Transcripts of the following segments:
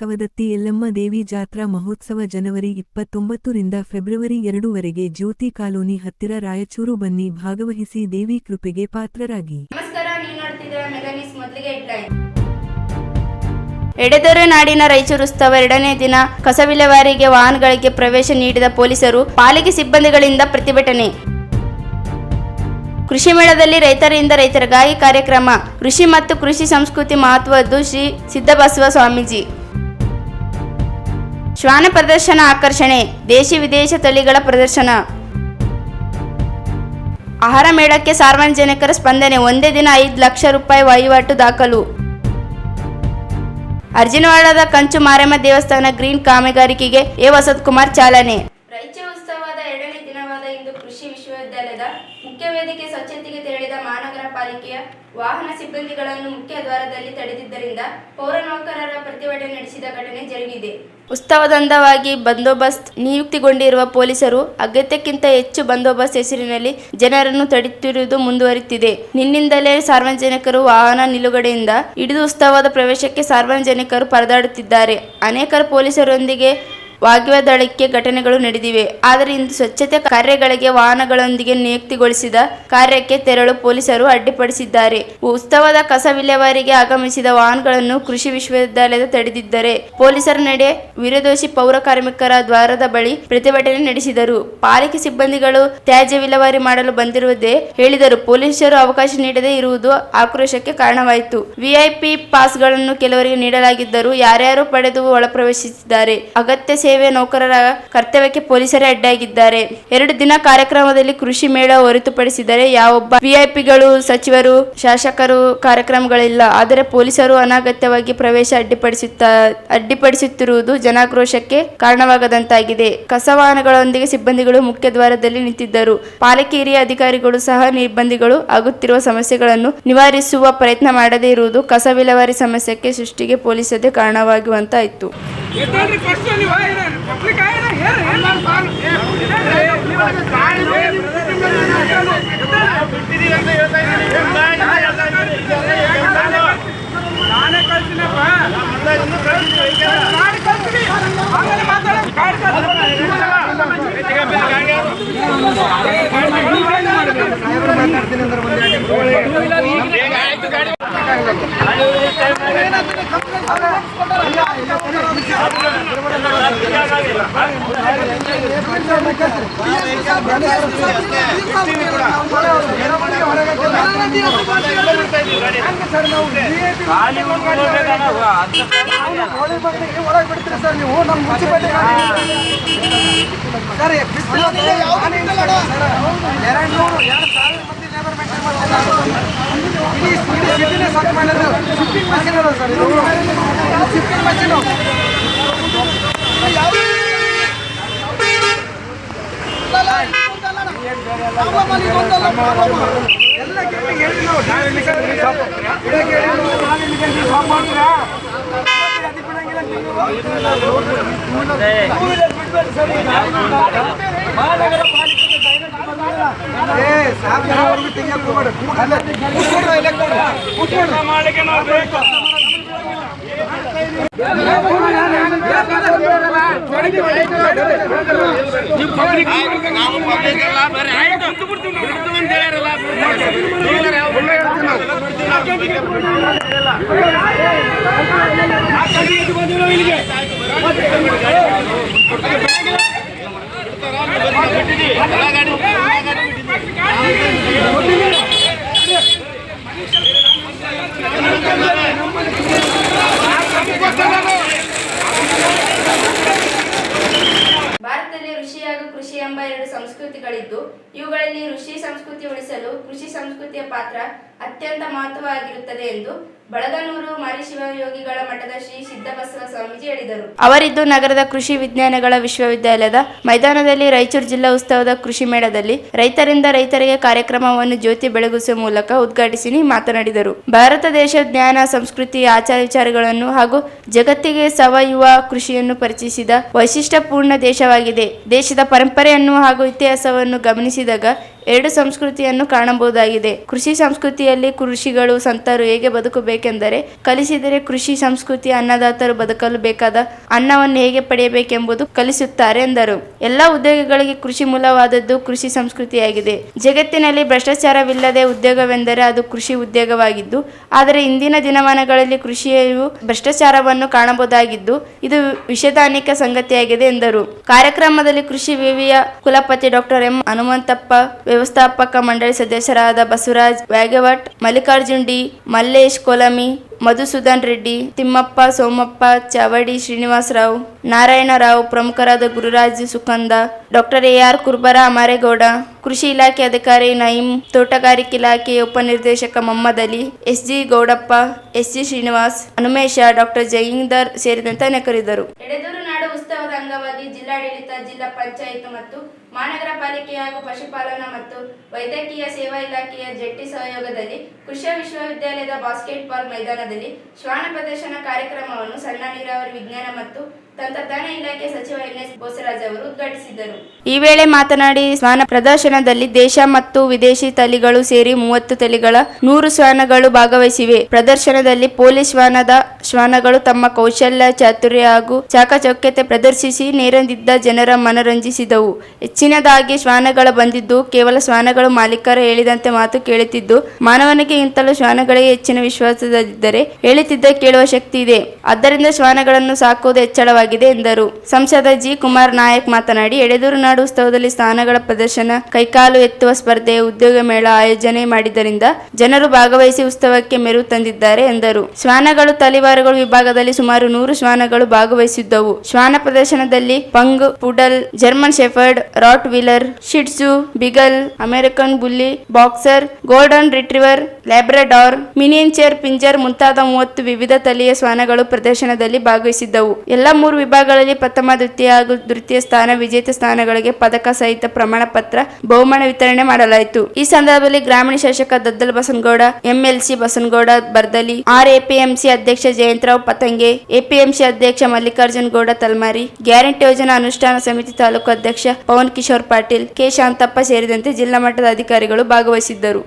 ಬಸವದತ್ತಿ ಯಲ್ಲಮ್ಮ ದೇವಿ ಜಾತ್ರಾ ಮಹೋತ್ಸವ ಜನವರಿ 29 ರಿಂದ ಫೆಬ್ರವರಿ 2 ವರೆಗೆ ಜ್ಯೋತಿ ಕಾಲೋನಿ ಹತ್ತಿರ ರಾಯಚೂರು. ಬನ್ನಿ, ಭಾಗವಹಿಸಿ, ದೇವಿ ಕೃಪೆಗೆ ಪಾತ್ರರಾಗಿ. ನಮಸ್ಕಾರ, ನೀವು ನೋಡ್ತಿದ್ದೀರಾ ಮೆಗಾ ನ್ಯೂಸ್. ಮೊದಲಿಗೆ ಹೆಡ್ಲೈನ್. ಎಡೆದೊರೆ ನಾಡಿನ ರಾಯಚೂರು ಉತ್ಸವ 2ನೇ ದಿನ ಕಸ ವಿಲೇವಾರಿಗೆ ವಾಹನಗಳಿಗೆ ಪ್ರವೇಶ ನೀಡಿದ ಪೊಲೀಸರು, ಪಾಲಿಕೆ ಸಿಬ್ಬಂದಿಗಳಿಂದ ಪ್ರತಿಭಟನೆ. ಕೃಷಿ ಮೇಳದಲ್ಲಿ ರೈತರಿಂದ ರೈತರಿಗಾಗಿ ಕಾರ್ಯಕ್ರಮ. ಕೃಷಿ ಮತ್ತು ಕೃಷಿ ಸಂಸ್ಕೃತಿ ಮಹತ್ವದ್ದು ಶ್ರೀ ಸಿದ್ದಬಸವ ಸ್ವಾಮೀಜಿ. ಶ್ವಾನ ಪ್ರದರ್ಶನ ಆಕರ್ಷಣೆ, ದೇಶಿ ವಿದೇಶ ತಳಿಗಳ ಪ್ರದರ್ಶನ. ಆಹಾರ ಮೇಳಕ್ಕೆ ಸಾರ್ವಜನಿಕರ ಸ್ಪಂದನೆ, ಒಂದೇ ದಿನ 5 ಲಕ್ಷ ರೂಪಾಯಿ ವಹಿವಾಟು ದಾಖಲು. ಅರ್ಜಿನವಾಡದ ಕಂಚು ಮಾರಮ್ಮ ದೇವಸ್ಥಾನ ಗ್ರೀನ್ ಕಾಮಗಾರಿಕೆಗೆ ವಸಂತಕುಮಾರ್ ಚಾಲನೆ. ರಾಯಚೂರು ಉತ್ಸವದ 2ನೇ ದಿನವಾದ ಇಂದು ಕೃಷಿ ವಿಶ್ವವಿದ್ಯಾಲಯದ ಮುಖ್ಯ ವೇದಿಕೆ ಸ್ವಚ್ಛತೆಗೆ ತೆರಳಿದ ಮಹಾನಗರ ಪಾಲಿಕೆಯ ವಾಹನ ಸಿಬ್ಬಂದಿಗಳನ್ನು ಮುಖ್ಯ ದ್ವಾರದಲ್ಲಿ ತಡೆದಿದ್ದರಿಂದ ಪೌರ ನೌಕರರ ಪ್ರತಿಭಟನೆ ನಡೆಸಿದ ಘಟನೆ ಜರುಗಿದೆ. ಉತ್ಸವದ ಅಂಗವಾಗಿ ಬಂದೋಬಸ್ತ್ ನಿಯುಕ್ತಿಗೊಂಡಿರುವ ಪೊಲೀಸರು ಅಗತ್ಯಕ್ಕಿಂತ ಹೆಚ್ಚು ಬಂದೋಬಸ್ತ್ ಹೆಸರಿನಲ್ಲಿ ಜನರನ್ನು ತಡೆಯುತ್ತಿರುವುದು ಮುಂದುವರಿದಿದೆ. ನಿನ್ನಿಂದಲೇ ಸಾರ್ವಜನಿಕರು ವಾಹನ ನಿಲುಗಡೆಯಿಂದ ಹಿಡಿದು ಉತ್ಸವದ ಪ್ರವೇಶಕ್ಕೆ ಸಾರ್ವಜನಿಕರು ಪರದಾಡುತ್ತಿದ್ದಾರೆ. ಅನೇಕರು ಪೊಲೀಸರೊಂದಿಗೆ ವಾಗ್ವಾದಕ್ಕೆ ಘಟನೆಗಳು ನಡೆದಿವೆ. ಆದರೆ ಇಂದು ಸ್ವಚ್ಛತೆ ಕಾರ್ಯಗಳಿಗೆ ವಾಹನಗಳೊಂದಿಗೆ ನಿಯುಕ್ತಿಗೊಳಿಸಿದ ಕಾರ್ಯಕ್ಕೆ ತೆರಳು ಪೊಲೀಸರು ಅಡ್ಡಿಪಡಿಸಿದ್ದಾರೆ. ಉತ್ಸವದ ಕಸ ವಿಲೇವಾರಿಗೆ ಆಗಮಿಸಿದ ವಾಹನಗಳನ್ನು ಕೃಷಿ ವಿಶ್ವವಿದ್ಯಾಲಯದ ತಡೆದಿದ್ದರೆ ಪೊಲೀಸರ ನಡೆ ವಿರೋಧಿಸಿ ಪೌರ ಕಾರ್ಮಿಕರ ದ್ವಾರದ ಬಳಿ ಪ್ರತಿಭಟನೆ ನಡೆಸಿದರು. ಪಾಲಿಕೆ ಸಿಬ್ಬಂದಿಗಳು ತ್ಯಾಜ್ಯ ವಿಲೇವಾರಿ ಮಾಡಲು ಬಂದಿರುವುದೇ ಹೇಳಿದರು. ಪೊಲೀಸರು ಅವಕಾಶ ನೀಡದೇ ಇರುವುದು ಆಕ್ರೋಶಕ್ಕೆ ಕಾರಣವಾಯಿತು. ವಿಐಪಿ ಪಾಸ್ಗಳನ್ನು ಕೆಲವರಿಗೆ ನೀಡಲಾಗಿದ್ದರೂ ಯಾರ್ಯಾರು ಪಡೆದು ಒಳಪ್ರವೇಶಿಸಿದ್ದಾರೆ. ಅಗತ್ಯ ಸೇವೆ ನೌಕರರ ಕರ್ತವ್ಯಕ್ಕೆ ಪೊಲೀಸರೇ ಅಡ್ಡಿಯಾಗಿದ್ದಾರೆ. 2 ದಿನ ಕಾರ್ಯಕ್ರಮದಲ್ಲಿ ಕೃಷಿ ಮೇಳ ಹೊರತುಪಡಿಸಿದರೆ ಯಾವೊಬ್ಬ ವಿಐಪಿಗಳು, ಸಚಿವರು, ಶಾಸಕರು ಕಾರ್ಯಕ್ರಮಗಳಿಲ್ಲ. ಆದರೆ ಪೊಲೀಸರು ಅನಗತ್ಯವಾಗಿ ಪ್ರವೇಶ ಅಡ್ಡಿಪಡಿಸುತ್ತಿರುವುದು ಜನಾಕ್ರೋಶಕ್ಕೆ ಕಾರಣವಾಗದಂತಾಗಿದೆ. ಕಸ ವಾಹನಗಳೊಂದಿಗೆ ಸಿಬ್ಬಂದಿಗಳು ಮುಖ್ಯ ದ್ವಾರದಲ್ಲಿ ನಿಂತಿದ್ದರು. ಪಾಲಿಕೆ ಹಿರಿಯ ಅಧಿಕಾರಿಗಳು ಸಹ ಸಿಬ್ಬಂದಿಗಳು ಆಗುತ್ತಿರುವ ಸಮಸ್ಯೆಗಳನ್ನು ನಿವಾರಿಸುವ ಪ್ರಯತ್ನ ಮಾಡದೇ ಇರುವುದು ಕಸ ವಿಲೇವಾರಿ ಸಮಸ್ಯೆಗೆ ಸೃಷ್ಟಿಗೆ ಪೊಲೀಸರೇ ಕಾರಣವಾಗುವಂತಾಯಿತು. ಭಾರತದಲ್ಲಿ ಋಷಿ ಹಾಗೂ ಕೃಷಿ ಎಂಬ 2 ಸಂಸ್ಕೃತಿಗಳಿದ್ದು, ಇವುಗಳಲ್ಲಿ ಋಷಿ ಸಂಸ್ಕೃತಿ ಉಳಿಸಲು ಕೃಷಿ ಸಂಸ್ಕೃತಿಯ ಪಾತ್ರ ಅತ್ಯಂತ ಮಹತ್ವವಾಗಿರುತ್ತದೆ ಎಂದು ಬಳಗನೂರು ಮರಿಶಿವಯೋಗಿಗಳ ಮಠದ ಶ್ರೀ ಸಿದ್ದಬಸವ ಸ್ವಾಮೀಜಿ ಹೇಳಿದರು. ಅವರಿದ್ದು ನಗರದ ಕೃಷಿ ವಿಜ್ಞಾನಗಳ ವಿಶ್ವವಿದ್ಯಾಲಯದ ಮೈದಾನದಲ್ಲಿ ರಾಯಚೂರು ಜಿಲ್ಲಾ ಉತ್ಸವದ ಕೃಷಿ ಮೇಳದಲ್ಲಿ ರೈತರಿಂದ ರೈತರಿಗೆ ಕಾರ್ಯಕ್ರಮವನ್ನು ಜ್ಯೋತಿ ಬೆಳಗಿಸುವ ಮೂಲಕ ಉದ್ಘಾಟಿಸಿ ಮಾತನಾಡಿದರು. ಭಾರತ ದೇಶ ಜ್ಞಾನ, ಸಂಸ್ಕೃತಿ, ಆಚಾರ ವಿಚಾರಗಳನ್ನು ಹಾಗೂ ಜಗತ್ತಿಗೆ ಸಾವಯವ ಕೃಷಿಯನ್ನು ಪರಿಚಯಿಸಿದ ವೈಶಿಷ್ಟ್ಯಪೂರ್ಣ ದೇಶವಾಗಿದೆ. ದೇಶದ ಪರಂಪರೆಯನ್ನು ಹಾಗೂ ಇತಿಹಾಸವನ್ನು ಗಮನಿಸಿದಾಗ ಎರಡು ಸಂಸ್ಕೃತಿಯನ್ನು ಕಾಣಬಹುದಾಗಿದೆ. ಕೃಷಿ ಸಂಸ್ಕೃತಿಯಲ್ಲಿ ಕೃಷಿಗಳು ಸಂತರು ಹೇಗೆ ಬದುಕಬೇಕೆಂದರೆ, ಕಲಿಸಿದರೆ ಕೃಷಿ ಸಂಸ್ಕೃತಿ ಅನ್ನದಾತರು ಬದುಕಲು ಬೇಕಾದ ಅನ್ನವನ್ನು ಹೇಗೆ ಪಡೆಯಬೇಕೆಂಬುದು ಕಲಿಸುತ್ತಾರೆ ಎಂದರು. ಎಲ್ಲ ಉದ್ಯೋಗಗಳಿಗೆ ಕೃಷಿ ಮೂಲವಾದದ್ದು ಕೃಷಿ ಸಂಸ್ಕೃತಿಯಾಗಿದೆ. ಜಗತ್ತಿನಲ್ಲಿ ಭ್ರಷ್ಟಾಚಾರವಿಲ್ಲದೆ ಉದ್ಯೋಗವೆಂದರೆ ಅದು ಕೃಷಿ ಉದ್ಯೋಗವಾಗಿದ್ದು, ಆದರೆ ಇಂದಿನ ದಿನಮಾನಗಳಲ್ಲಿ ಕೃಷಿಯು ಭ್ರಷ್ಟಾಚಾರವನ್ನು ಕಾಣಬಹುದಾಗಿದ್ದು, ಇದು ವಿಷಾದನೀಯ ಸಂಗತಿಯಾಗಿದೆ ಎಂದರು. ಕಾರ್ಯಕ್ರಮದಲ್ಲಿ ಕೃಷಿ ವಿವಿಯ ಕುಲಪತಿ ಡಾಕ್ಟರ್ ಎಂ ಹನುಮಂತಪ್ಪ, ವ್ಯವಸ್ಥಾಪಕ ಮಂಡಳಿ ಸದಸ್ಯರಾದ ಬಸವರಾಜ್ ವ್ಯಾಗವಟ್, ಮಲ್ಲಿಕಾರ್ಜುನ್ ಡಿ, ಮಲ್ಲೇಶ್ ಕೊಲಮಿ, ಮಧುಸೂದನ್ ರೆಡ್ಡಿ, ತಿಮ್ಮಪ್ಪ, ಸೋಮಪ್ಪ, ಚಾವಡಿ ಶ್ರೀನಿವಾಸರಾವ್, ನಾರಾಯಣರಾವ್, ಪ್ರಮುಖರಾದ ಗುರುರಾಜ್ ಸುಕಂದ, ಡಾಕ್ಟರ್ ಎ.ಆರ್. ಕುರ್ಬರ, ಅಮರೇಗೌಡ, ಕೃಷಿ ಇಲಾಖೆ ಅಧಿಕಾರಿ ನಯೀಂ, ತೋಟಗಾರಿಕೆ ಇಲಾಖೆಯ ಉಪನಿರ್ದೇಶಕ Mohammed Ali, S G. Gowdappa, S G. Srinivas, Hanumesha, doctor Jayinder ಸೇರಿದಂತೆ ಅನೇಕರಿದ್ದರು. ಎಡೆದೂರು ನಾಡು ಉತ್ಸವದ ಅಂಗವಾಗಿ ಜಿಲ್ಲಾಡಳಿತ, ಜಿಲ್ಲಾ ಪಂಚಾಯತ್ ಮತ್ತು ಮಹಾನಗರ ಪಾಲಿಕೆ ಹಾಗೂ ಪಶುಪಾಲನಾ ಮತ್ತು ವೈದ್ಯಕೀಯ ಸೇವಾ ಇಲಾಖೆಯ ಜಂಟಿ ಸಹಯೋಗದಲ್ಲಿ ಕೃಷಿ ವಿಶ್ವವಿದ್ಯಾಲಯದ ಬಾಸ್ಕೆಟ್ಬಾಲ್ ಮೈದಾನದಲ್ಲಿ ಶ್ವಾನ ಪ್ರದರ್ಶನ ಕಾರ್ಯಕ್ರಮವನ್ನು ಸಣ್ಣ ನೀರಾವರಿ ವಿಜ್ಞಾನ ಮತ್ತು ತಂತ್ರಜ್ಞಾನ ಇಲಾಖೆ ಸಚಿವ ಎನ್.ಎಸ್. ಬೋಸರಾಜ್ ಅವರು ಉದ್ಘಾಟಿಸಿದರು. ಈ ವೇಳೆ ಮಾತನಾಡಿ, ಶ್ವಾನ ಪ್ರದರ್ಶನದಲ್ಲಿ ದೇಶ ಮತ್ತು ವಿದೇಶಿ ತಳಿಗಳು ಸೇರಿ 30 ತಳಿಗಳ 100 ಶ್ವಾನಗಳು ಭಾಗವಹಿಸಿವೆ. ಪ್ರದರ್ಶನದಲ್ಲಿ ಪೊಲೀಸ್ ಶ್ವಾನಗಳು ತಮ್ಮ ಕೌಶಲ್ಯ, ಚಾತುರ್ಯ ಹಾಗೂ ಚಾಕಚಕ್ಯತೆ ಪ್ರದರ್ಶಿಸಿ ನೆರೆದಿದ್ದ ಜನರ ಮನರಂಜಿಸಿದವು. ಹೆಚ್ಚಿನದಾಗಿ ಶ್ವಾನಗಳು ಬಂದಿದ್ದು ಕೇವಲ ಶ್ವಾನಗಳು ಮಾಲೀಕರ ಹೇಳಿದಂತೆ ಮಾತು ಕೇಳುತ್ತಿದ್ದು, ಮಾನವನಿಗಿಂತಲೂ ಶ್ವಾನಗಳಿಗೆ ಹೆಚ್ಚಿನ ವಿಶ್ವಾಸದಿದ್ದರೆ ಹೇಳುತ್ತಿದ್ದ ಕೇಳುವ ಶಕ್ತಿ ಇದೆ. ಆದ್ದರಿಂದ ಶ್ವಾನಗಳನ್ನು ಸಾಕುವುದು ಹೆಚ್ಚಳವಾಗಿದೆ ಎಂದರು. ಸಂಸದ ಜಿ. ಕುಮಾರ್ ನಾಯಕ್ ಮಾತನಾಡಿ, ಎಡೆದೂರು ನಾಡು ಉತ್ಸವದಲ್ಲಿ ಶ್ವಾನಗಳ ಪ್ರದರ್ಶನ, ಕೈಕಾಲು ಎತ್ತುವ ಸ್ಪರ್ಧೆ, ಉದ್ಯೋಗ ಮೇಳ ಆಯೋಜನೆ ಮಾಡಿದ್ದರಿಂದ ಜನರು ಭಾಗವಹಿಸಿ ಉತ್ಸವಕ್ಕೆ ಮೆರುಗು ತಂದಿದ್ದಾರೆ ಎಂದರು. ಶ್ವಾನಗಳು ತಳಿವಾರುಗಳು ವಿಭಾಗದಲ್ಲಿ ಸುಮಾರು 100 ಶ್ವಾನಗಳು ಭಾಗವಹಿಸಿದ್ದವು. ಶ್ವಾನ ಪ್ರದರ್ಶನದಲ್ಲಿ pug, poodle, German shepherd, rottweiler, shih tzu, beagle, American bully, boxer, golden retriever, Labrador, miniature pinscher ಮುಂತಾದ 30 ವಿವಿಧ ತಳಿಯ ಶ್ವಾನಗಳು ಪ್ರದರ್ಶನದಲ್ಲಿ ಭಾಗವಹಿಸಿದ್ದವು. ಎಲ್ಲ 3 ವಿಭಾಗಗಳಲ್ಲಿ ಪ್ರಥಮ, ದ್ವಿತೀಯ ಹಾಗೂ ತೃತೀಯ ಸ್ಥಾನ ವಿಜೇತ ಸ್ಥಾನಗಳಿಗೆ ಪದಕ ಸಹಿತ ಪ್ರಮಾಣ ಪತ್ರ, ಬಹುಮಾನ ವಿತರಣೆ ಮಾಡಲಾಯಿತು. ಈ ಸಂದರ್ಭದಲ್ಲಿ ಗ್ರಾಮೀಣ ಶಾಸಕ ದದ್ದಲ್ ಬಸನಗೌಡ, ಎಂಎಲ್ಸಿ ಬಸನಗೌಡ ಬರ್ದಲಿ, ಆರ್ಎಪಿಎಂಸಿ ಅಧ್ಯಕ್ಷ ಜಯಂತರಾವ್ ಪತಂಗೆ, ಎಪಿಎಂಸಿ ಅಧ್ಯಕ್ಷ ಮಲ್ಲಿಕಾರ್ಜುನ್ ಗೌಡ ತಲ್ಮಾರಿ, ಗ್ಯಾರಂಟಿ ಯೋಜನಾ ಅನುಷ್ಠಾನ ಸಮಿತಿ ತಾಲೂಕು ಅಧ್ಯಕ್ಷ ಪವನ್ ಕಿಶೋರ್ ಪಾಟೀಲ್, ಕೆ. ಶಾಂತಪ್ಪ ಸೇರಿದಂತೆ ಜಿಲ್ಲಾ ಮಟ್ಟದ ಅಧಿಕಾರಿಗಳು ಭಾಗವಹಿಸಿದ್ದರು.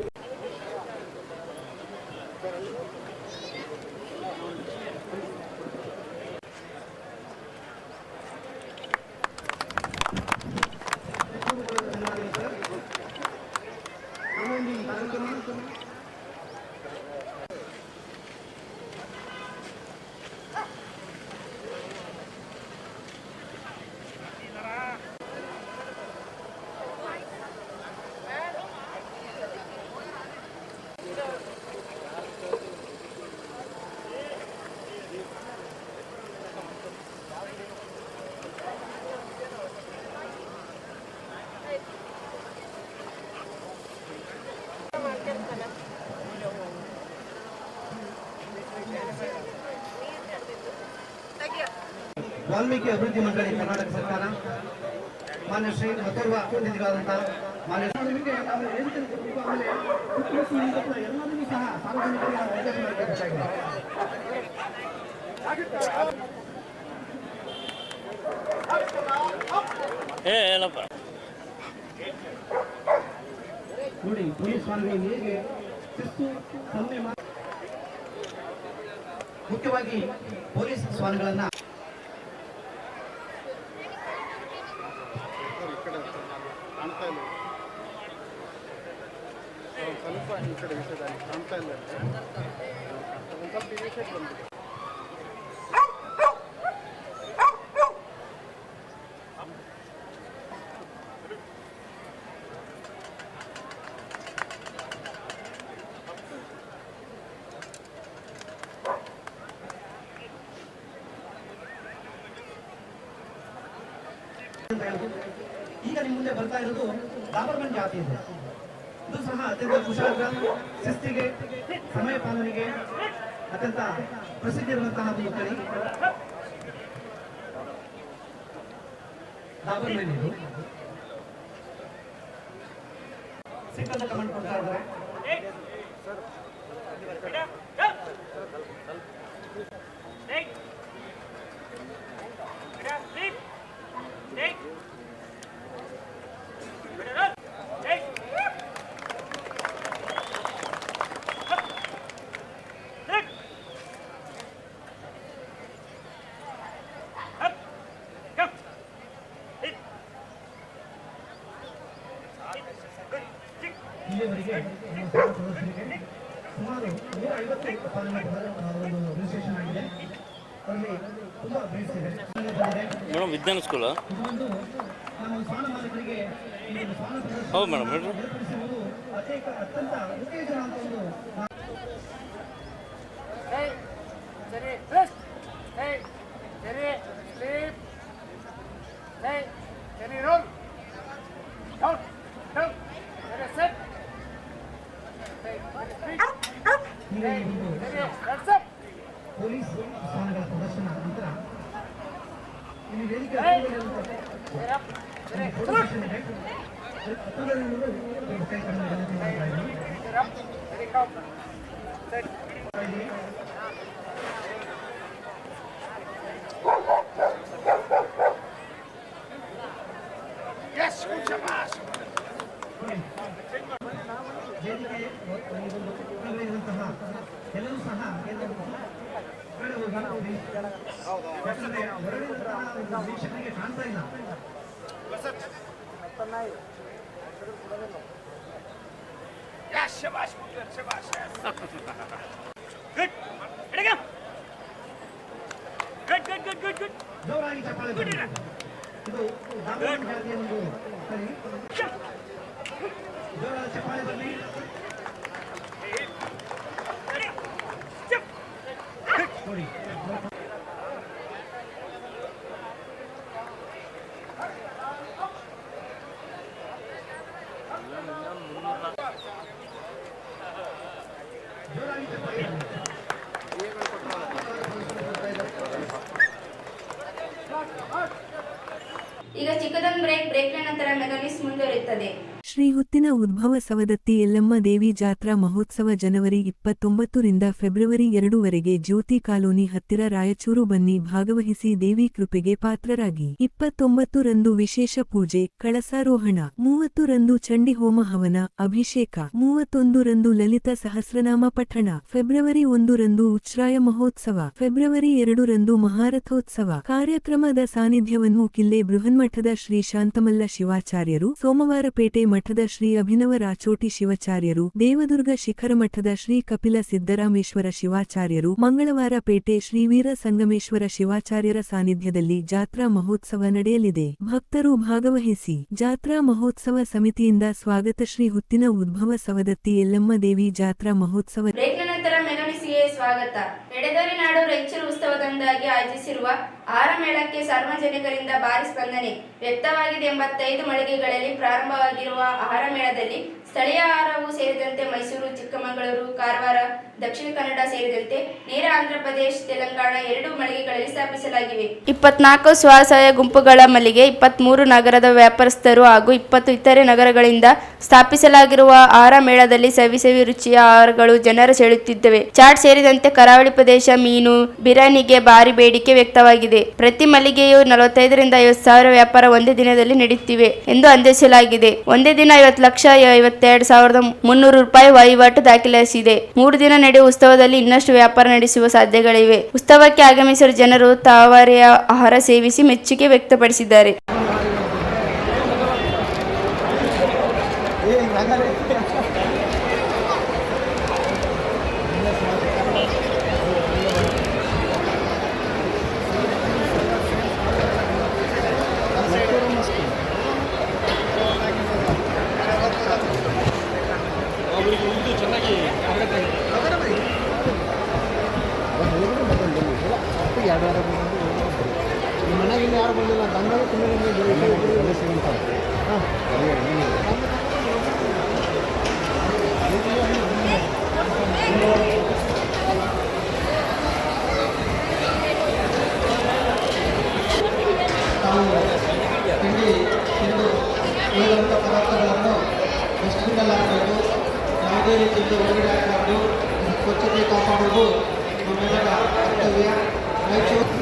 ವಾಲ್ಮೀಕಿ ಅಭಿವೃದ್ಧಿ ಮಂಡಳಿ ಕರ್ನಾಟಕ ಸರ್ಕಾರ, ಮಾನ್ಯ ಶ್ರೀ ಮತ್ತೋರ್ವ ಅತಿಥಿಗಳಾದಂತಹ ಮಾನ್ಯ ಎಲ್ಲರಿಗೂ ಸಹ ಸಾರ್ವಜನಿಕರಿಗೆ ನೋಡಿ, ಪೊಲೀಸ್ ಸ್ವಾಮಿಗಳು ಹೇಗೆ ಶಿಸ್ತು ಸನ್ನೆ ಮುಖ್ಯವಾಗಿ ಪೊಲೀಸ್ ಸ್ವಾಮಿಗಳನ್ನ ಸ್ವಲ್ಪ ಈ ಕಡೆ ವಿಷಯದಲ್ಲಿ ಕಾಣ್ತಾ ಇಲ್ಲ, ಒಂದು ಸ್ವಲ್ಪ ಈ ವಿಷಯಕ್ಕೆ ಬಂದಿದೆ. ಈಗ ನಿಮ್ಮ ಮುಂದೆ ಬರ್ತಾ ಇರೋದು ಡಾಬರ್ಮನ್ ಜಾತಿ ಇದೆ. ಇದು ಸಹ ಅತ್ಯಂತ ಕುಶಾಗ್ರ, ಶಿಸ್ತಿಗೆ, ಸಮಯ ಪಾಲನೆಗೆ ಅತ್ಯಂತ ಪ್ರಸಿದ್ಧಿ ಇರುವಂತಹ ಒಂದು ತಳಿ ಡಾಬರ್ಮನ್. ಇದು ಸಿಕ್ಕಂತ ಕಮೆಂಟ್ ಕೊಡ್ತಾ ಇದ್ದಾರೆ. ಇಲ್ಲಿಯವರೆಗೆ ನಮ್ಮ ಶಾಲಾ ಸದಸ್ಯರಿಗೆ ಸುಮಾರು 150 ಒಂದು ರಿಜಿಸ್ಟ್ರೇಷನ್ ಆಗಿದೆ. ಅದರಲ್ಲಿ ತುಂಬ ಬ್ರೀಡ್ಸ್ ಇದೆ. ಮೇಡಮ್ ವಿಜ್ಞಾನ ಸ್ಕೂಲಾ? ಇದೊಂದು ನಮ್ಮ ಶ್ವಾನ ಮಾಲೀಕರಿಗೆ ಈ ಒಂದು ಶ್ವಾನ ಹೌದು ಮೇಡಮ್ ಹೇಳ್ರಿ. ಏರ್ಪಡಿಸುವುದು ಅತ್ಯಂತ ಉತ್ತೇಜನ ಅಂತ ಒಂದು ಪೊಲೀಸ್ ಸ್ಥಾನಗಳ ಪ್ರದರ್ಶನ ನಂತರ ಇಲ್ಲಿ ವೇದಿಕೆ ಕೈ ಕಡಿಮೆ ವಿನಂತಿ ಮಾಡ್ತಾ ಇದ್ದೀನಿ. ವೇದಿಕೆ ಇರುವಂತಹ ಎಲ್ಲರೂ ಸಹ ಯಾಕಂದ್ರೆ ಹೊರಗಿರುವಂತಹ ಒಂದು ವೀಕ್ಷಕರಿಗೆ ಕಾಣ್ತಾ ಇಲ್ಲ. ಜೋರಾಗಿ ಚಪ್ಪಾಳೆ ಬರಬೇಕು. ಇದು ಡಾಬರ್ಮನ್ ಜಾತಿಯ ಒಂದು ಕಲೆ. ಜೋರಾದ ಚಪ್ಪಾಳೆ ಬರಲಿ. ನೋಡಿ ಜೋರಾಗಿ ಚಪ್ಪಾಳೆ ಈಗ ಚಿಕ್ಕದೊಂದು ಬ್ರೇಕ್ನ ನಂತರ ಮೆಗಾನಿಸ್ ಮುಂದುವರಿಯುತ್ತದೆ. ಶ್ರೀ ಹುತ್ತಿನ ಉದ್ಭವ ಸವದತ್ತಿ ಯಲ್ಲಮ್ಮ ದೇವಿ ಜಾತ್ರಾ ಮಹೋತ್ಸವ ಜನವರಿ 29 ರಿಂದ ಫೆಬ್ರವರಿ 2 ವರೆಗೆ ಜ್ಯೋತಿ ಕಾಲೋನಿ ಹತ್ತಿರ ರಾಯಚೂರು ಬನ್ನಿ ಭಾಗವಹಿಸಿ ದೇವಿ ಕೃಪೆಗೆ ಪಾತ್ರರಾಗಿ. 29 ರಂದು ವಿಶೇಷ ಪೂಜೆ, ಕಳಸಾರೋಹಣ, 30 ರಂದು ಚಂಡಿ ಹೋಮ ಹವನ, ಅಭಿಷೇಕ, 31 ರಂದು ಲಲಿತ ಸಹಸ್ರನಾಮ ಪಠಣ, ಫೆಬ್ರವರಿ 1 ರಂದು ಉಚ್ಛ್ರಾಯ ಮಹೋತ್ಸವ, ಫೆಬ್ರವರಿ 2 ರಂದು ಮಹಾರಥೋತ್ಸವ. ಕಾರ್ಯಕ್ರಮದ ಸಾನ್ನಿಧ್ಯವನ್ನು ಕಿಲ್ಲೆ ಬೃಹನ್ಮಠದ ಶ್ರೀ ಶಾಂತಮಲ್ಲ ಶಿವಾಚಾರ್ಯರು, ಸೋಮವಾರಪೇಟೆ ಮಠದ ಶ್ರೀ ಅಭಿನವ ರಾಚೋಟಿ ಶಿವಾಚಾರ್ಯರು, ದೇವದುರ್ಗ ಶಿಖರ ಮಠದ ಶ್ರೀ ಕಪಿಲ ಸಿದ್ದರಾಮೇಶ್ವರ ಶಿವಾಚಾರ್ಯರು, ಮಂಗಳವಾರಪೇಟೆ ಶ್ರೀ ವೀರ ಸಂಗಮೇಶ್ವರ ಶಿವಾಚಾರ್ಯರ ಸಾನ್ನಿಧ್ಯದಲ್ಲಿ ಜಾತ್ರಾ ಮಹೋತ್ಸವ ನಡೆಯಲಿದೆ. ಭಕ್ತರು ಭಾಗವಹಿಸಿ. ಜಾತ್ರಾ ಮಹೋತ್ಸವ ಸಮಿತಿಯಿಂದ ಸ್ವಾಗತ. ಶ್ರೀ ಹುತ್ತಿನ ಉದ್ಭವ ಸವದತ್ತಿ ಯಲ್ಲಮ್ಮ ದೇವಿ ಜಾತ್ರಾ ಮಹೋತ್ಸವ. ಬ್ರೇಕ್ನ ನಂತರ ಮೆಗಾನಿಸ್ಗೆ ಸ್ವಾಗತ. ಎಡೆದೋರಿ ನಾಡು ರಾಯಚೂರು ಉತ್ಸವದಂದಾಗಿ ಆಯೋಜಿಸಿರುವ ಆಹಾರ ಮೇಳಕ್ಕೆ ಸಾರ್ವಜನಿಕರಿಂದ ಭಾರಿ ಸ್ಪಂದನೆ ವ್ಯಕ್ತವಾಗಿದೆ. 85 ಮಳಿಗೆಗಳಲ್ಲಿ ಪ್ರಾರಂಭವಾಗಿರುವ ಆಹಾರ ಮೇಳದಲ್ಲಿ ಸ್ಥಳೀಯ ಆಹಾರವೂ ಸೇರಿದಂತೆ ಮೈಸೂರು, ಚಿಕ್ಕಮಗಳೂರು, ಕಾರವಾರ, ದಕ್ಷಿಣ ಕನ್ನಡ ಸೇರಿದಂತೆ ನೇರ ಆಂಧ್ರಪ್ರದೇಶ, ತೆಲಂಗಾಣ 2 ಮಳಿಗೆಗಳಲ್ಲಿ ಸ್ಥಾಪಿಸಲಾಗಿವೆ. 24 ಸ್ವಸಹಾಯ ಗುಂಪುಗಳ ಮಳಿಗೆ, 23 ನಗರದ ವ್ಯಾಪಾರಸ್ಥರು ಹಾಗೂ 20 ಇತರೆ ನಗರಗಳಿಂದ ಸ್ಥಾಪಿಸಲಾಗಿರುವ ಆಹಾರ ಮೇಳದಲ್ಲಿ ಸವಿ ರುಚಿಯ ಆಹಾರಗಳು ಜನರ ಸೆಳೆಯುತ್ತಿದ್ದವೆ. ಚಾಟ್ ಸೇರಿದಂತೆ ಕರಾವಳಿ ಪ್ರದೇಶ ಮೀನು, ಬಿರಿಯಾನಿಗೆ ಭಾರಿ ಬೇಡಿಕೆ ವ್ಯಕ್ತವಾಗಿದೆ. ಪ್ರತಿ ಮಳಿಗೆಯು 45 ರಿಂದ 50 ಸಾವಿರ ವ್ಯಾಪಾರ ಒಂದೇ ದಿನದಲ್ಲಿ ನಡೆಯುತ್ತಿವೆ ಎಂದು ಅಂದಾಜಿಸಲಾಗಿದೆ. ಒಂದೇ ದಿನ 50,52,300 ರೂಪಾಯಿ ವಹಿವಾಟು ದಾಖಲಿಸಿದೆ. 3 ದಿನ ನಡೆಯುವ ಉತ್ಸವದಲ್ಲಿ ಇನ್ನಷ್ಟು ವ್ಯಾಪಾರ ನಡೆಸುವ ಸಾಧ್ಯತೆಗಳಿವೆ. ಉತ್ಸವಕ್ಕೆ ಆಗಮಿಸಿದ ಜನರು ತಾವರೆಯ ಆಹಾರ ಸೇವಿಸಿ ಮೆಚ್ಚುಗೆ ವ್ಯಕ್ತಪಡಿಸಿದ್ದಾರೆ. ಮನೆಗಿಂದ ಯಾರು ಬಂದಿಲ್ಲ ತಂದಾಗ ತಿಂಡಿ ತಿಂದು ಉಳಿದಂಥ ಪದಾರ್ಥಗಳನ್ನು ಡಸ್ಟ್ಬಿನ್ನಲ್ಲಿ ಹಾಕಬೇಕು. ಯಾವುದೇ ರೀತಿಯಿಂದ ಹೊರಗಡೆ ಹಾಕಬಾರ್ದು. ಸ್ವಚ್ಛತೆ ಕಾಪಾಡೋದು ನಮ್ಮೆಲ್ಲರ ಕರ್ತವ್ಯ. ರಾಯಚೂರು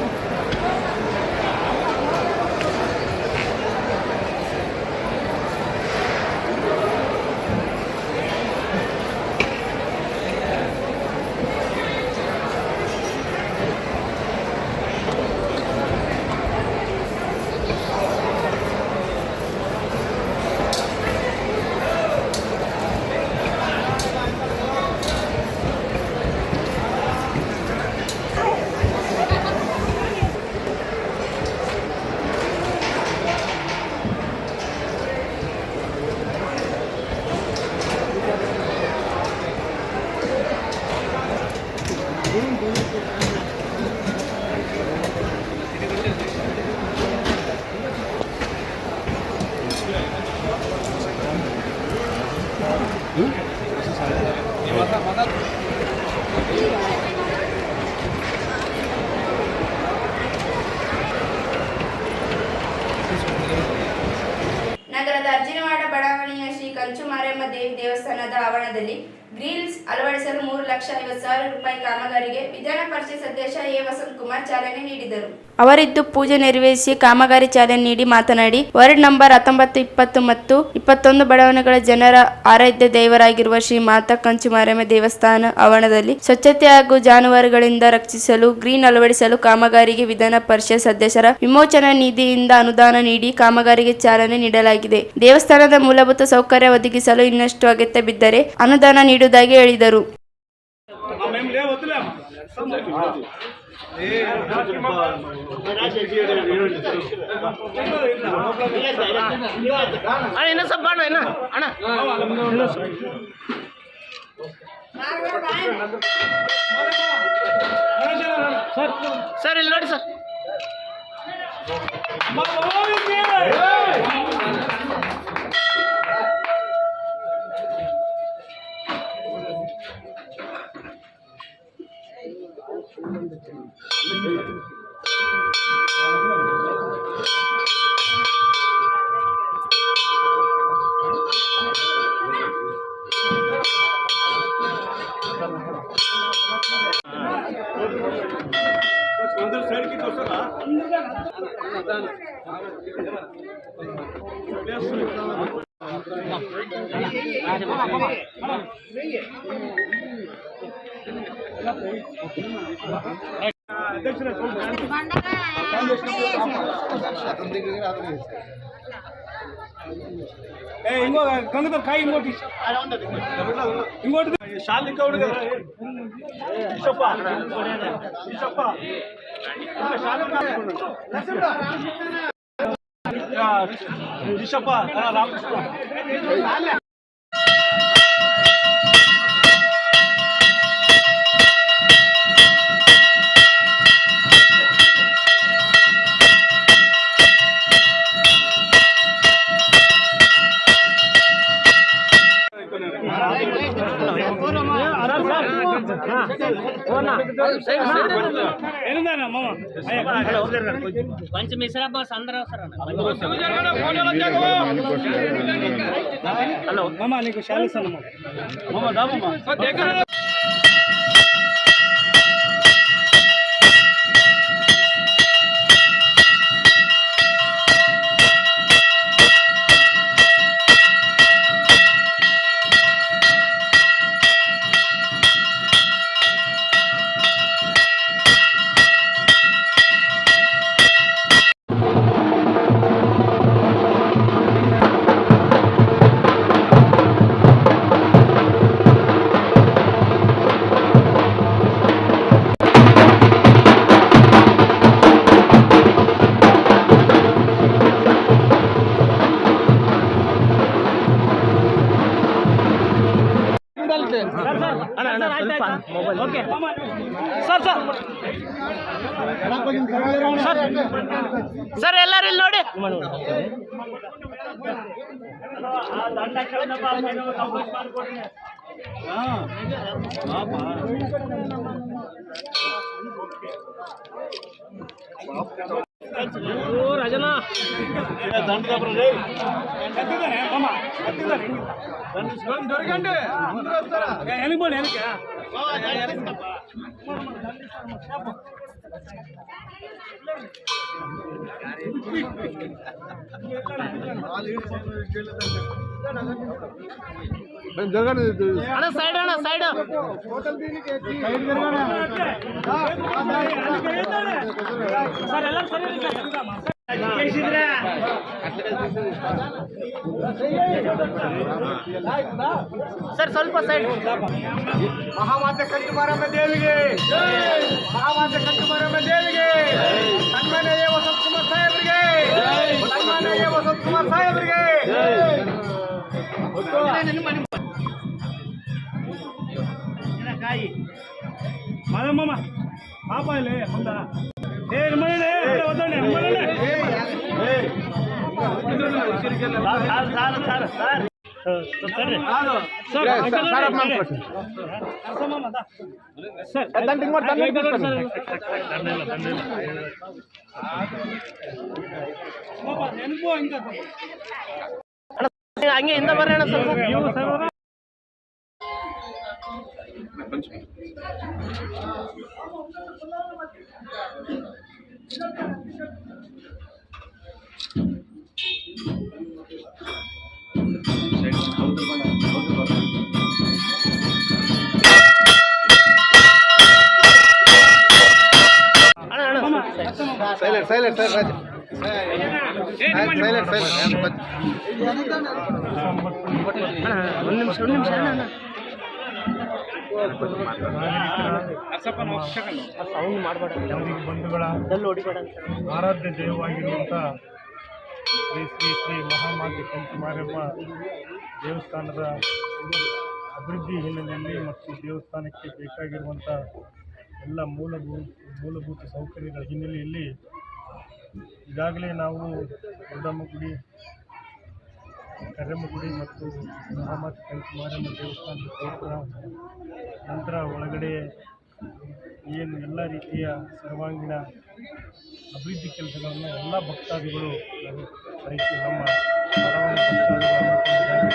ನಗರದ ಅರ್ಜಿನವಾಡ ಬಡಾವಣೆಯ ಶ್ರೀ ಕಂಚು ಮಾರಮ್ಮ ದೇವಿ ದೇವಸ್ಥಾನದ ಆವರಣದಲ್ಲಿ ಗ್ರಿಲ್ಸ್ ಅಳವಡಿಸಲು 3,50,000 ರೂಪಾಯಿ ಕಾಮಗಾರಿಗೆ ವಿಧಾನ ಪರಿಷತ್ ಸದಸ್ಯ ಎ ವಸಂತಕುಮಾರ್ ಚಾಲನೆ ನೀಡಿದರು. ಅವರಿದ್ದು ಪೂಜೆ ನೆರವೇರಿಸಿ ಕಾಮಗಾರಿ ಚಾಲನೆ ನೀಡಿ ಮಾತನಾಡಿ, ವಾರ್ಡ್ ನಂಬರ್ 19, 20 ಮತ್ತು 21 ಬಡಾವಣೆಗಳ ಜನರ ಆರಾಧ್ಯ ದೇವರಾಗಿರುವ ಶ್ರೀ ಮಾತಾ ಕಂಚು ಮಾರಮ್ಮ ದೇವಸ್ಥಾನ ಆವರಣದಲ್ಲಿ ಸ್ವಚ್ಛತೆ ಹಾಗೂ ಜಾನುವಾರುಗಳಿಂದ ರಕ್ಷಿಸಲು ಗ್ರೀನ್ ಅಳವಡಿಸಲು ಕಾಮಗಾರಿಗೆ ವಿಧಾನ ಪರಿಷತ್ ಸದಸ್ಯರ ವಿಮೋಚನಾ ನಿಧಿಯಿಂದ ಅನುದಾನ ನೀಡಿ ಕಾಮಗಾರಿಗೆ ಚಾಲನೆ ನೀಡಲಾಗಿದೆ. ದೇವಸ್ಥಾನದ ಮೂಲಭೂತ ಸೌಕರ್ಯ ಒದಗಿಸಲು ಇನ್ನಷ್ಟು ಅಗತ್ಯ ಬಿದ್ದರೆ ಅನುದಾನ ನೀಡುವುದಾಗಿ ಹೇಳಿದರು. ಸರ್ ಇಲ್ಲಿ ನೋಡಿ ಸರ್. ಗಂಗದ ಕಾಯಿ ಇಂಗೋಟಿ ಶಾಲೆ ಹುಡುಗ ಈಶಪ್ಪ ರಾಮಕೃಷ್ಣ. హలో మామ నీకు శాలిస్తాను మామ దా మామ. ಸರ್ ಎಲ್ಲರೂ ಇಲ್ಲಿ ನೋಡಿ. ರಾಜನ అన్న సైడ్ అన్న సైడ్ సార్ ಎಲ್ಲ ಸರ್ ಸ್ವಲ್ಪ ಸೈಡ್. ಮಹಾಮಾತೆ ಕಂಚು ಮಾರಮ್ಮ ದೇವಿಗೆ, ಮಹಾಮಾತೆ ಕಂಚು ಮಾರಮ್ಮ ದೇವಿಗೆ, ಸನ್ಮಾನ್ಯ ವಸಂತಕುಮಾರ್ ಸಾಹೇಬರಿಗೆ, ಸನ್ಮಾನ್ಯ ವಸಂತಕುಮಾರ್ ಸಾಹೇಬರಿಗೆ. ಮದಮ್ಮ ಪಾಪ ಇಲ್ಲಿ ಮುಂದ ನೆನಪು ಹಂಗೆ ಹಿಂದೆ ಬರ್ರಿ ಅಣ್ಣ ಸ್ವಲ್ಪ. Silent silent sir Raj silent silent ಒಂದು ನಿಮಿಷ ಅಣ್ಣ. ಸೌಂಡ್ ಮಾಡಬೇಡ, ಬಂಧುಗಳ ಆರಾಧ್ಯ ದೇವವಾಗಿರುವಂಥ ಶ್ರೀ ಶ್ರೀ ಶ್ರೀ ಮಹಾಮಾತೆ ಕಂಚುಮಾರಮ್ಮ ದೇವಸ್ಥಾನದ ಅಭಿವೃದ್ಧಿ ಹಿನ್ನೆಲೆಯಲ್ಲಿ ಮತ್ತು ದೇವಸ್ಥಾನಕ್ಕೆ ಬೇಕಾಗಿರುವಂಥ ಎಲ್ಲ ಮೂಲಭೂತ ಸೌಕರ್ಯಗಳ ಹಿನ್ನೆಲೆಯಲ್ಲಿ ಈಗಾಗಲೇ ನಾವು ದೊಡ್ಡಮ್ಮ ಗುಡಿ, ಕರ್ರಮ್ಮ ಗುಡಿ ಮತ್ತು ಮಹಾಮಾತೆ ಕಂಚುಮಾರಮ್ಮ ದೇವಸ್ಥಾನದ ಗೋಪುರ, ನಂತರ ಒಳಗಡೆ ಏನು ಎಲ್ಲ ರೀತಿಯ ಸರ್ವಾಂಗೀಣ ಅಭಿವೃದ್ಧಿ ಕೆಲಸಗಳನ್ನು ಎಲ್ಲ ಭಕ್ತಾದಿಗಳು ನಮ್ಮ ಬಡಾವಣೆ ಭಕ್ತಾದಿಗಳು ಮಾಡಿಕೊಂಡಿದ್ದಾರೆ.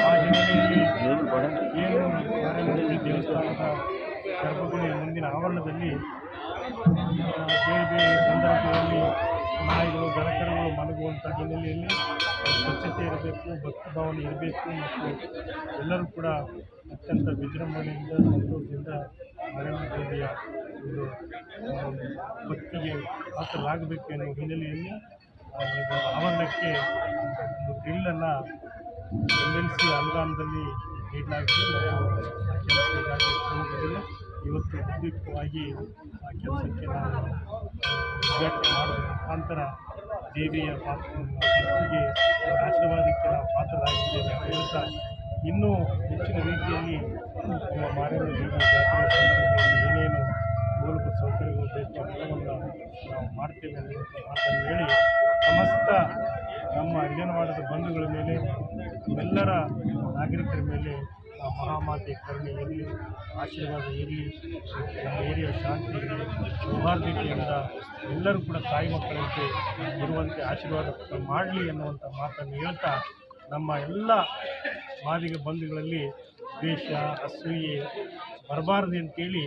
ಆ ಹಿನ್ನೆಲೆಯಲ್ಲಿ ಏನು ಮಾರಮ್ಮನಗುಡಿ ದೇವಸ್ಥಾನದ ಗರ್ಭಗುಡಿ ಮುಂದಿನ ಆವರಣದಲ್ಲಿ ಬೇರೆ ಬೇರೆ ಸಂದರ್ಭಗಳಲ್ಲಿ ನಾಯಿಗಳು ಗಣಕರುಗಳು ಮಲಗುವಂಥ ಹಿನ್ನೆಲೆಯಲ್ಲಿ ಸ್ವಚ್ಛತೆ ಇರಬೇಕು, ಭಕ್ತಿ ಭಾವನೆ ಇರಬೇಕು ಮತ್ತು ಎಲ್ಲರೂ ಕೂಡ ಅತ್ಯಂತ ವಿಜೃಂಭಣೆಯಿಂದ ಸಂತೋಷದಿಂದ ಮಾರಮ್ಮ ದೇವಿಯ ಒಂದು ಭಕ್ತಿಗೆ ಪಾತ್ರರಾಗಬೇಕು ಎನ್ನುವ ಹಿನ್ನೆಲೆಯಲ್ಲಿ ಆವರಣಕ್ಕೆ ಒಂದು ಗ್ರಿಲ್ಲನ್ನು MLC ಅನುದಾನದಲ್ಲಿ ನೀಡಲಾಗಿದೆ ಮತ್ತು ಆ ಕೆಲಸ ಈಗಾಗಲೇ ಶುರುವಾಗಿದೆ. ಇವತ್ತು ಉದ್ಯುಕ್ತವಾಗಿ ಆ ಕೆಲಸಕ್ಕೆ ನಾವು ಉದ್ಘಾಟನೆ ಮಾಡುವ ಮುಖಾಂತರ ದೇವಿಯ ಭಕ್ತಿಗೆ ಆಶೀರ್ವಾದಕ್ಕೆ ನಾವು ಪಾತ್ರರಾಗಿದ್ದೇವೆ ಅಂತ ಹೇಳ್ತಾ, ಇನ್ನೂ ಹೆಚ್ಚಿನ ರೀತಿಯಲ್ಲಿ ನಮ್ಮ ಮಾರಮ್ಮ ದೇವಿ ಜಾತ್ರೆಯ ಸಂದರ್ಭದಲ್ಲಿ ಏನೇನು ಮೂಲಭೂತ ಸೌಕರ್ಯಗಳು ಬೇಕು ಅವೆಲ್ಲವನ್ನು ನಾವು ಮಾಡ್ತೇವೆ ಅನ್ನುವಂಥ ಮಾತನ್ನು ಹೇಳಿ, ಸಮಸ್ತ ನಮ್ಮ ಅಂಗನವಾಡದ ಬಂಧುಗಳ ಮೇಲೆ, ನಮ್ಮೆಲ್ಲರ ನಾಗರಿಕರ ಮೇಲೆ ಆ ಮಹಾಮಾತೆ ಕರುಣೆ ಇರಲಿ, ಆಶೀರ್ವಾದ ಇರಲಿ, ನಮ್ಮ ಏರಿಯಾ ಶಾಂತಿ ಇರಲಿ, ಸೌಹಾರ್ದತೆಯಿಂದ ಎಲ್ಲರೂ ಕೂಡ ತಾಯಿ ಮಕ್ಕಳಂತೆ ಇರುವಂತೆ ಆಶೀರ್ವಾದ ಮಾಡಲಿ ಎನ್ನುವಂಥ ಮಾತನ್ನು ಹೇಳ್ತಾ, ನಮ್ಮ ಎಲ್ಲ ಮಾದಿಗ ಬಂಧುಗಳಲ್ಲಿ ದ್ವೇಷ, ಅಸೂಯೆ ಬರಬಾರದು ಅಂತೇಳಿ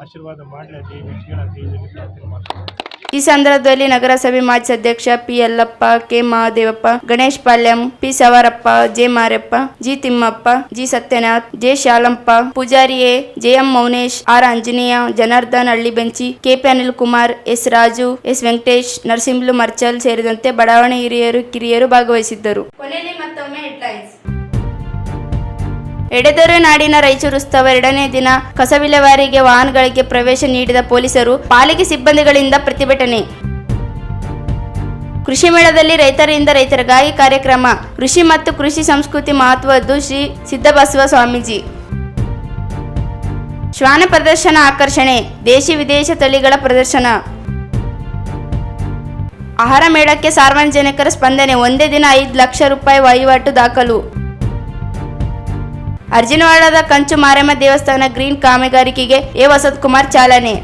ಆಶೀರ್ವಾದ ಮಾಡಲಿ ದೇವಿ ಕೇಳ ದೇವಿಯಲ್ಲಿ ಪ್ರಾರ್ಥನೆ ಮಾಡ್ತಾರೆ. ಈ ಸಂದರ್ಭದಲ್ಲಿ ನಗರಸಭೆ ಮಾಜಿ ಅಧ್ಯಕ್ಷ P Yallappa, K Mahadevappa, Ganesh Palyam, P Savarappa, J Marappa, G Thimmappa, G Sathyanath, J Shalampa, Pujari A, JM Mounesh, R Anjaneya, Janardhan Hallibenchi, KP Anil Kumar, S Raju, S Venkatesh, Narasimhalu Marchal ಸೇರಿದಂತೆ ಬಡಾವಣೆ ಹಿರಿಯರು ಕಿರಿಯರು ಭಾಗವಹಿಸಿದ್ದರು. ಕೊನೆಯಲ್ಲಿ ಮತ್ತೊಮ್ಮೆ ಹೆಡ್ಲೈನ್ಸ್. ಎಡೆದೊರೆ ನಾಡಿನ ರಾಯಚೂರು ಉತ್ಸವ 2ನೇ ದಿನ ಕಸ ವಿಲೇವಾರಿಗೆ ವಾಹನಗಳಿಗೆ ಪ್ರವೇಶ ನೀಡಿದ ಪೊಲೀಸರು, ಪಾಲಿಕೆ ಸಿಬ್ಬಂದಿಗಳಿಂದ ಪ್ರತಿಭಟನೆ. ಕೃಷಿ ಮೇಳದಲ್ಲಿ ರೈತರಿಂದ ರೈತರಿಗಾಗಿ ಕಾರ್ಯಕ್ರಮ. ಕೃಷಿ ಮತ್ತು ಕೃಷಿ ಸಂಸ್ಕೃತಿ ಮಹತ್ವದ್ದು ಶ್ರೀ ಸಿದ್ದಬಸವ ಸ್ವಾಮೀಜಿ. ಶ್ವಾನ ಪ್ರದರ್ಶನ ಆಕರ್ಷಣೆ, ದೇಶಿ ವಿದೇಶ ತಳಿಗಳ ಪ್ರದರ್ಶನ. ಆಹಾರ ಮೇಳಕ್ಕೆ ಸಾರ್ವಜನಿಕರ ಸ್ಪಂದನೆ, ಒಂದೇ ದಿನ 5 ಲಕ್ಷ ರೂಪಾಯಿ ವಹಿವಾಟು ದಾಖಲು. ಅರ್ಜಿನವಾಡದ ಕಂಚು ಮಾರಮ್ಮ ದೇವಸ್ಥಾನ ಗ್ರೀನ್ ಕಾಮಗಾರಿಕೆಗೆ ಎ ವಸಂತಕುಮಾರ್ ಚಾಲನೆ.